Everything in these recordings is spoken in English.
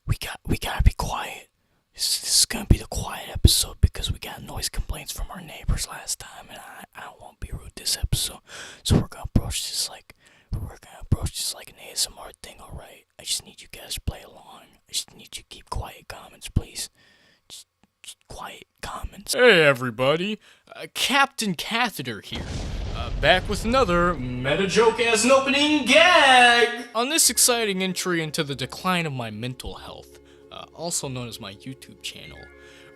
we gotta be quiet. This is gonna be the quiet episode because we got noise complaints from our neighbors last time, and I don't want to be rude this episode. So we're gonna approach this like an ASMR thing, alright? I just need you guys to play along. I just need you to keep quiet comments, please. Just quiet comments. Hey everybody, Captain Catheter here. Back with another meta joke as an opening gag! On this exciting entry into the decline of my mental health, also known as my YouTube channel,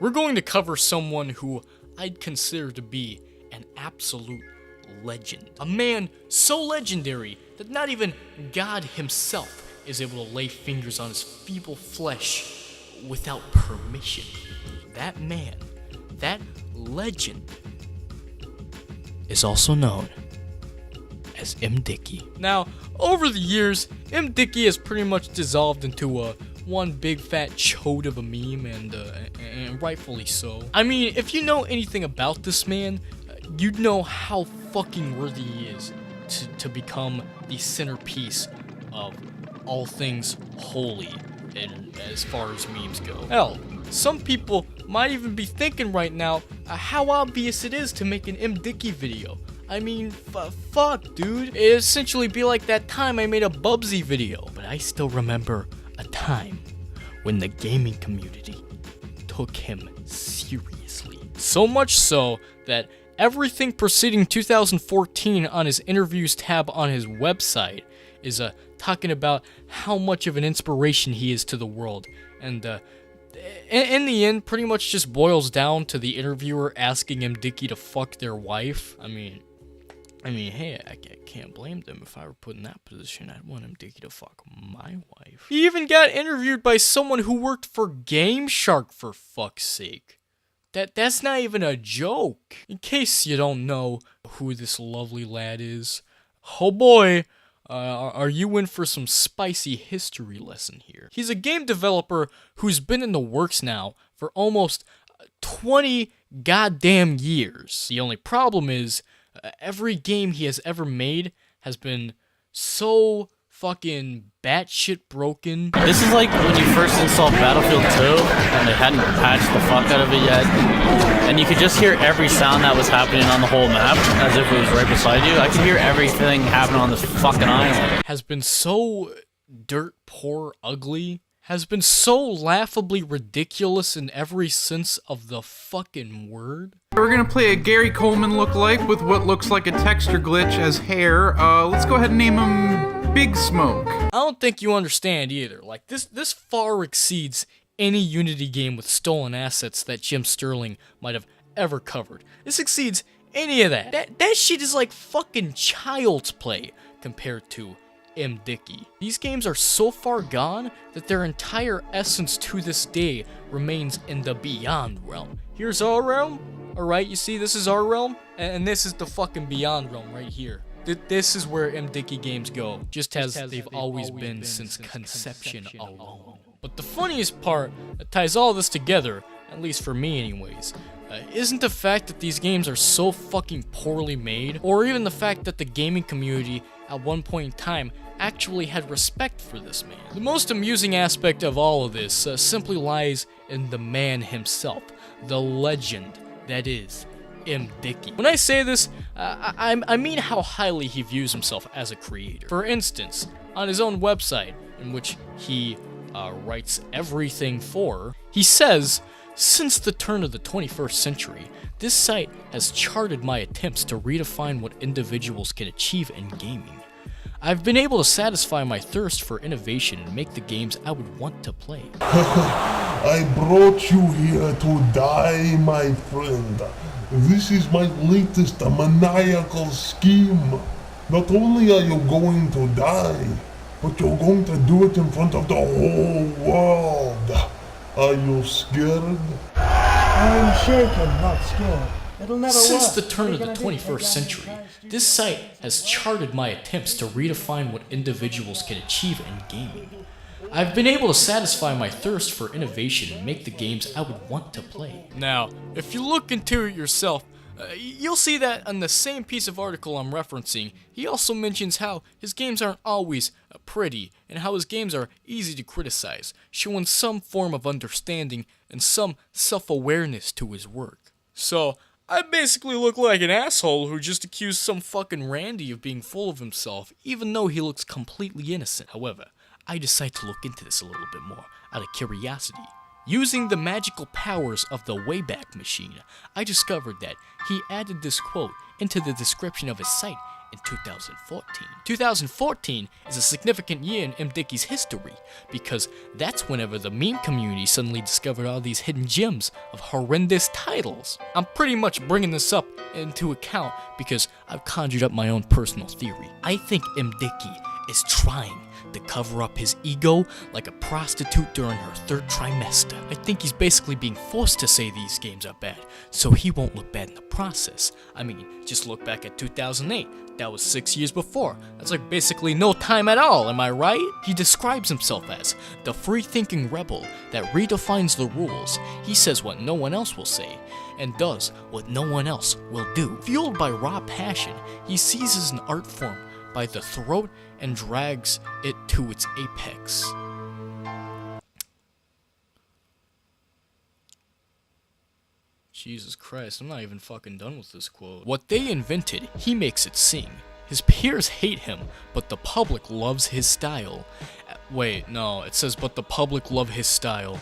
we're going to cover someone who I'd consider to be an absolute legend. A man so legendary that not even God himself is able to lay fingers on his feeble flesh without permission. That man, that legend, is also known as Mdickie. Now, over the years, Mdickie has pretty much dissolved into one big fat chode of a meme, and rightfully so. I mean, if you know anything about this man, you'd know how fucking worthy he is to become the centerpiece of all things holy, and as far as memes go. Hell, some people might even be thinking right now how obvious it is to make an Mdickie video. I mean, fuck, dude. It'd essentially be like that time I made a Bubsy video. But I still remember a time when the gaming community took him seriously. So much so that everything preceding 2014 on his interviews tab on his website is talking about how much of an inspiration he is to the world. And in the end, pretty much just boils down to the interviewer asking Mdickie to fuck their wife. I mean, hey, I can't blame them. If I were put in that position, I'd want Mdickie to fuck my wife. He even got interviewed by someone who worked for Game Shark, for fuck's sake. That's not even a joke. In case you don't know who this lovely lad is, oh boy, are you in for some spicy history lesson here. He's a game developer who's been in the works now for almost 20 goddamn years. The only problem is, every game he has ever made has been so fucking batshit broken. This is like when you first installed Battlefield 2 and they hadn't patched the fuck out of it yet, and you could just hear every sound that was happening on the whole map as if it was right beside you. I could hear everything happening on this fucking island. Has been so dirt poor ugly, has been so laughably ridiculous in every sense of the fucking word. We're gonna play a Gary Coleman lookalike with what looks like a texture glitch as hair. Let's go ahead and name him Big Smoke. I don't think you understand either. Like, this far exceeds any Unity game with stolen assets that Jim Sterling might have ever covered. This exceeds any of that. That shit is like fucking child's play compared to Mdickie. These games are so far gone that their entire essence to this day remains in the beyond realm. Here's our realm. Alright, you see, this is our realm, and this is the fucking beyond realm right here. This is where Mdickie games go, just as they've always been since conception alone. But the funniest part that ties all this together, at least for me anyways, isn't the fact that these games are so fucking poorly made, or even the fact that the gaming community at one point in time actually had respect for this man. The most amusing aspect of all of this simply lies in the man himself, the legend that is Mdickie. When I say this, I mean how highly he views himself as a creator. For instance, on his own website, in which he writes everything for, he says, "Since the turn of the 21st century, this site has charted my attempts to redefine what individuals can achieve in gaming. I've been able to satisfy my thirst for innovation and make the games I would want to play." I brought you here to die, my friend. This is my latest maniacal scheme. Not only are you going to die, but you're going to do it in front of the whole world. Are you scared? I'm shaken, not scared. It'll never work. Since the turn of the 21st century, this site has charted my attempts to redefine what individuals can achieve in gaming. I've been able to satisfy my thirst for innovation and make the games I would want to play. Now, if you look into it yourself, You'll see that on the same piece of article I'm referencing. He also mentions how his games aren't always pretty, and how his games are easy to criticize, showing some form of understanding and some self-awareness to his work. So, I basically look like an asshole who just accused some fucking Randy of being full of himself, even though he looks completely innocent. However, I decide to look into this a little bit more, out of curiosity. Using the magical powers of the Wayback Machine, I discovered that he added this quote into the description of his site in 2014. 2014 is a significant year in Mdickie's history, because that's whenever the meme community suddenly discovered all these hidden gems of horrendous titles. I'm pretty much bringing this up into account because I've conjured up my own personal theory. I think Mdickie is trying to cover up his ego like a prostitute during her third trimester. I think he's basically being forced to say these games are bad, so he won't look bad in the process. I mean, just look back at 2008. That was 6 years before. That's like basically no time at all, am I right? He describes himself as the free-thinking rebel that redefines the rules. He says what no one else will say, and does what no one else will do. Fueled by raw passion, he seizes an art form by the throat and drags it to its apex. Jesus Christ, I'm not even fucking done with this quote. What they invented, he makes it sing. His peers hate him, but the public loves his style. Wait, no, it says, but the public love his style.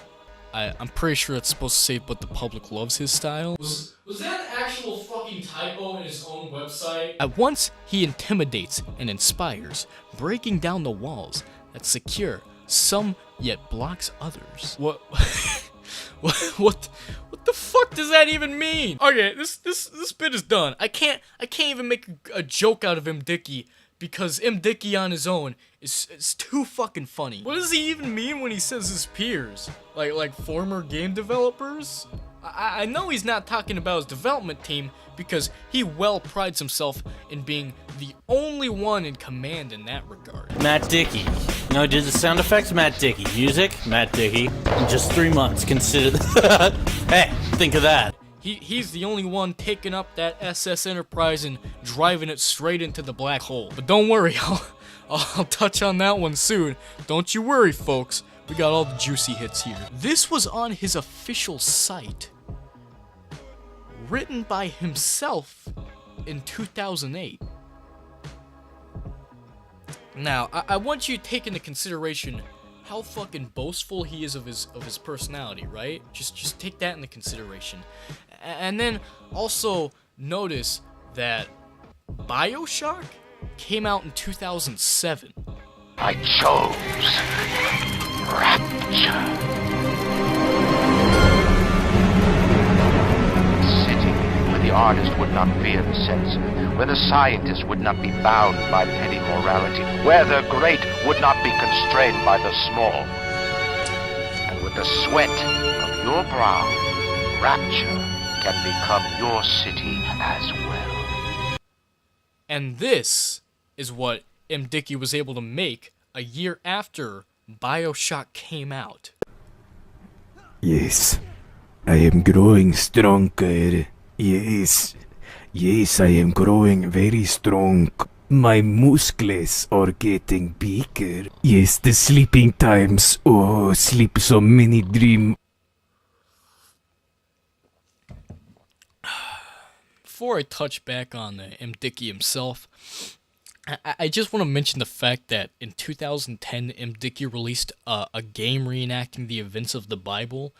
I'm pretty sure it's supposed to say, but the public loves his style. Was that an actual fucking typo in his own website? At once, he intimidates and inspires, breaking down the walls that secure some yet blocks others. What? What the fuck does that even mean? Okay, this bit is done. I can't even make a joke out of Mdickie because Mdickie on his own is too fucking funny. What does he even mean when he says his peers? Like former game developers? I know he's not talking about his development team because he well prides himself in being the only one in command in that regard. Matt Dickey. No, did the sound effects? Matt Dickey. Music? Matt Dickey. In just 3 months, consider that. Hey, think of that. He's the only one taking up that SS Enterprise and driving it straight into the black hole. But don't worry, I'll touch on that one soon. Don't you worry, folks. We got all the juicy hits here. This was on his official site, written by himself in 2008. Now, I want you to take into consideration how fucking boastful he is of his personality, right? Just take that into consideration. And then also notice that BioShock came out in 2007. I chose Rapture. City where the artist would not fear the censor, where the scientist would not be bound by petty morality, where the great would not be constrained by the small. And with the sweat of your brow, Rapture can become your city as well. And this is what Mdickie was able to make a year after BioShock came out. Yes, I am growing stronger. Yes, I am growing very strong. My muscles are getting bigger. Yes, the sleeping times. Oh, sleep so many dream. Before I touch back on Mdickie himself, I just want to mention the fact that in 2010, Mdickie released a game reenacting the events of the Bible.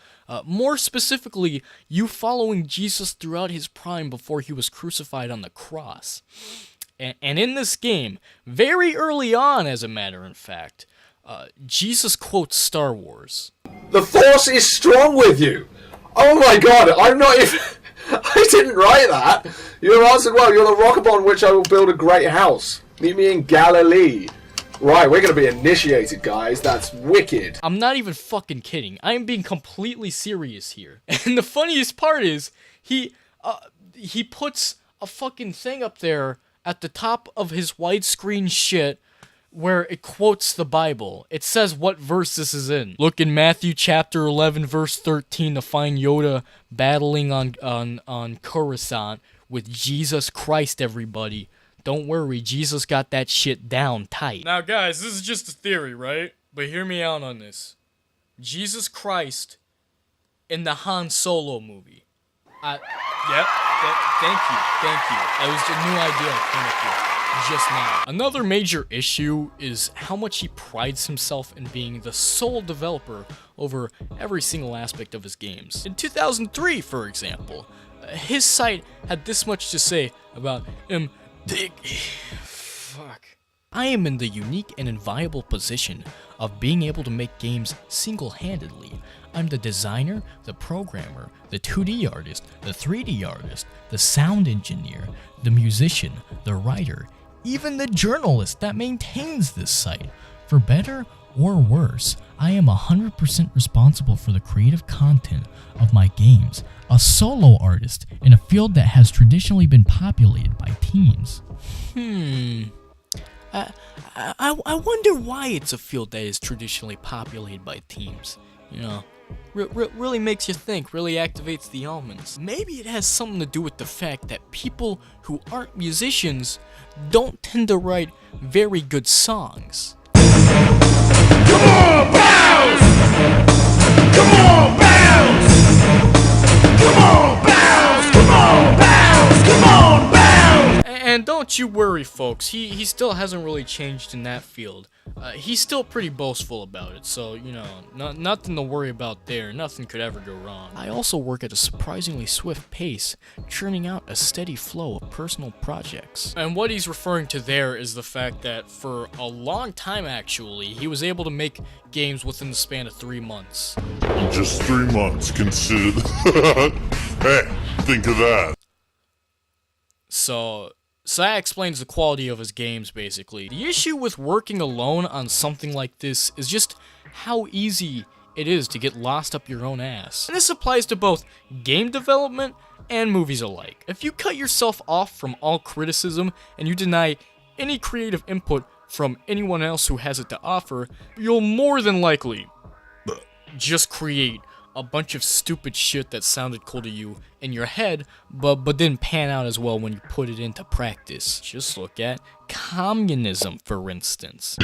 More specifically, you following Jesus throughout his prime before he was crucified on the cross. And in this game, very early on, as a matter of fact, Jesus quotes Star Wars. The Force is strong with you. Oh my god, I'm not even... I didn't write that. You answered well. You're the rock upon which I will build a great house. Meet me in Galilee. Right, we're going to be initiated, guys. That's wicked. I'm not even fucking kidding. I am being completely serious here. And the funniest part is, he puts a fucking thing up there at the top of his widescreen shit where it quotes the Bible. It says what verse this is in. Look in Matthew chapter 11, verse 13 to find Yoda battling on Coruscant, with Jesus Christ, everybody. Don't worry, Jesus got that shit down tight. Now guys, this is just a theory, right? But hear me out on this. Jesus Christ in the Han Solo movie. Thank you. That was a new idea I came up with just now. Another major issue is how much he prides himself in being the sole developer over every single aspect of his games. In 2003, for example, his site had this much to say about I am in the unique and inviolable position of being able to make games single-handedly. I'm the designer, the programmer, the 2D artist, the 3D artist, the sound engineer, the musician, the writer, even the journalist that maintains this site. For better or worse, I am 100% responsible for the creative content of my games, a solo artist in a field that has traditionally been populated by teams. I wonder why it's a field that is traditionally populated by teams. You know, really makes you think, really activates the elements. Maybe it has something to do with the fact that people who aren't musicians don't tend to write very good songs. Come on, bounce! Come on, bounce! Come on, bounce! Come on, bounce! Come on, bounce! And don't you worry, folks, he still hasn't really changed in that field. He's still pretty boastful about it, so, you know, nothing to worry about there. Nothing could ever go wrong. I also work at a surprisingly swift pace, churning out a steady flow of personal projects. And what he's referring to there is the fact that for a long time, actually, he was able to make games within the span of 3 months. Just 3 months, consider that. Hey, think of that. So that explains the quality of his games, basically. The issue with working alone on something like this is just how easy it is to get lost up your own ass. And this applies to both game development and movies alike. If you cut yourself off from all criticism and you deny any creative input from anyone else who has it to offer, you'll more than likely just create a bunch of stupid shit that sounded cool to you in your head, but didn't pan out as well when you put it into practice. Just look at communism, for instance.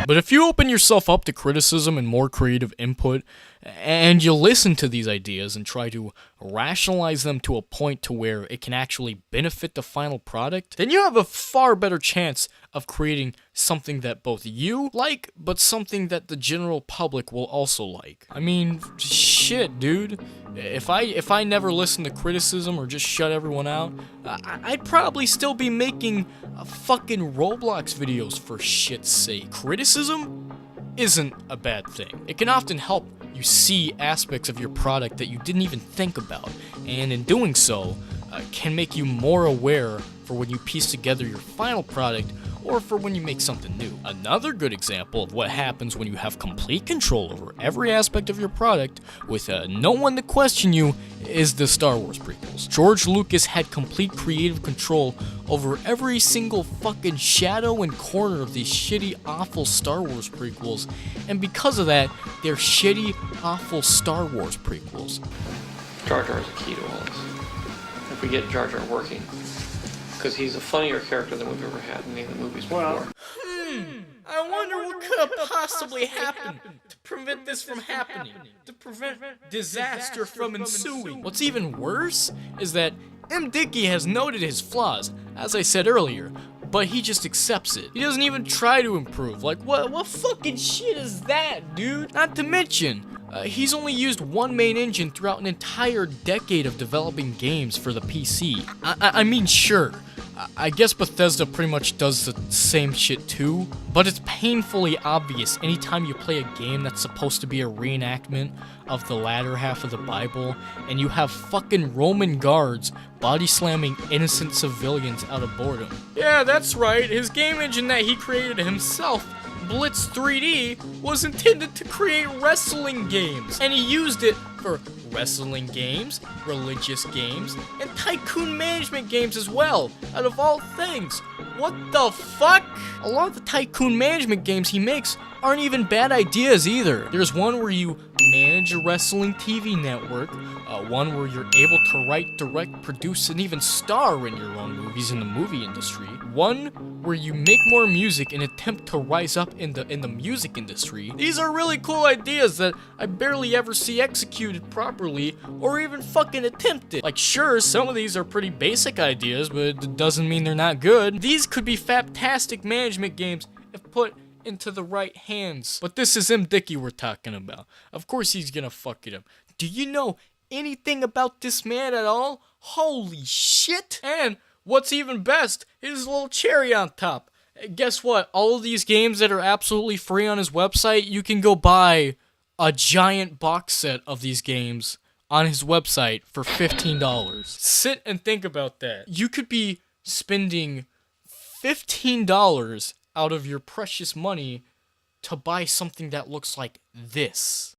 But if you open yourself up to criticism and more creative input, and you listen to these ideas and try to rationalize them to a point to where it can actually benefit the final product, then you have a far better chance of creating something that both you like, but something that the general public will also like. I mean, shit, dude. If I never listened to criticism or just shut everyone out, I'd probably still be making fucking Roblox videos, for shit's sake. Criticism isn't a bad thing. It can often help you see aspects of your product that you didn't even think about, and in doing so, can make you more aware for when you piece together your final product or for when you make something new. Another good example of what happens when you have complete control over every aspect of your product with no one to question you is the Star Wars prequels. George Lucas had complete creative control over every single fucking shadow and corner of these shitty, awful Star Wars prequels, and because of that, they're shitty, awful Star Wars prequels. Jar Jar is a key to all this. If we get Jar Jar working, because he's a funnier character than we've ever had in any of the movies before. I wonder what could have possibly happened to prevent this from happening, to prevent disaster from ensuing. What's even worse is that Mdickie has noted his flaws, as I said earlier, but he just accepts it. He doesn't even try to improve. Like, what fucking shit is that, dude? Not to mention, he's only used one main engine throughout an entire decade of developing games for the PC. I mean, sure, I guess Bethesda pretty much does the same shit too, but it's painfully obvious anytime you play a game that's supposed to be a reenactment of the latter half of the Bible, and you have fucking Roman guards body slamming innocent civilians out of boredom. Yeah, that's right, his game engine that he created himself, Blitz 3D, was intended to create wrestling games, and he used it for wrestling games, religious games, and tycoon management games as well, out of all things. What the fuck? A lot of the tycoon management games he makes aren't even bad ideas either. There's one where you manage a wrestling TV network, one where you're able to write, direct, produce, and even star in your own movies in the movie industry, one where you make more music and attempt to rise up in the music industry. These are really cool ideas that I barely ever see executed properly or even fucking attempted. Like, sure, some of these are pretty basic ideas, but it doesn't mean they're not good. These could be fantastic management games if put into the right hands. But this is Mdickie we're talking about. Of course he's gonna fuck it up. Do you know anything about this man at all? Holy shit! And what's even best is a little cherry on top. Guess what? All of these games that are absolutely free on his website, you can go buy a giant box set of these games on his website for $15. Sit and think about that. You could be spending $15 out of your precious money to buy something that looks like this.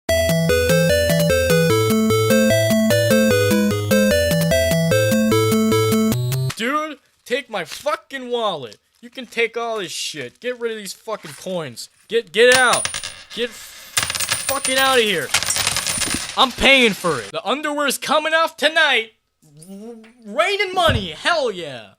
Dude, take my fucking wallet. You can take all this shit. Get rid of these fucking coins. Get out. Get fucking out of here. I'm paying for it. The underwear's coming off tonight. Raining money. Hell yeah.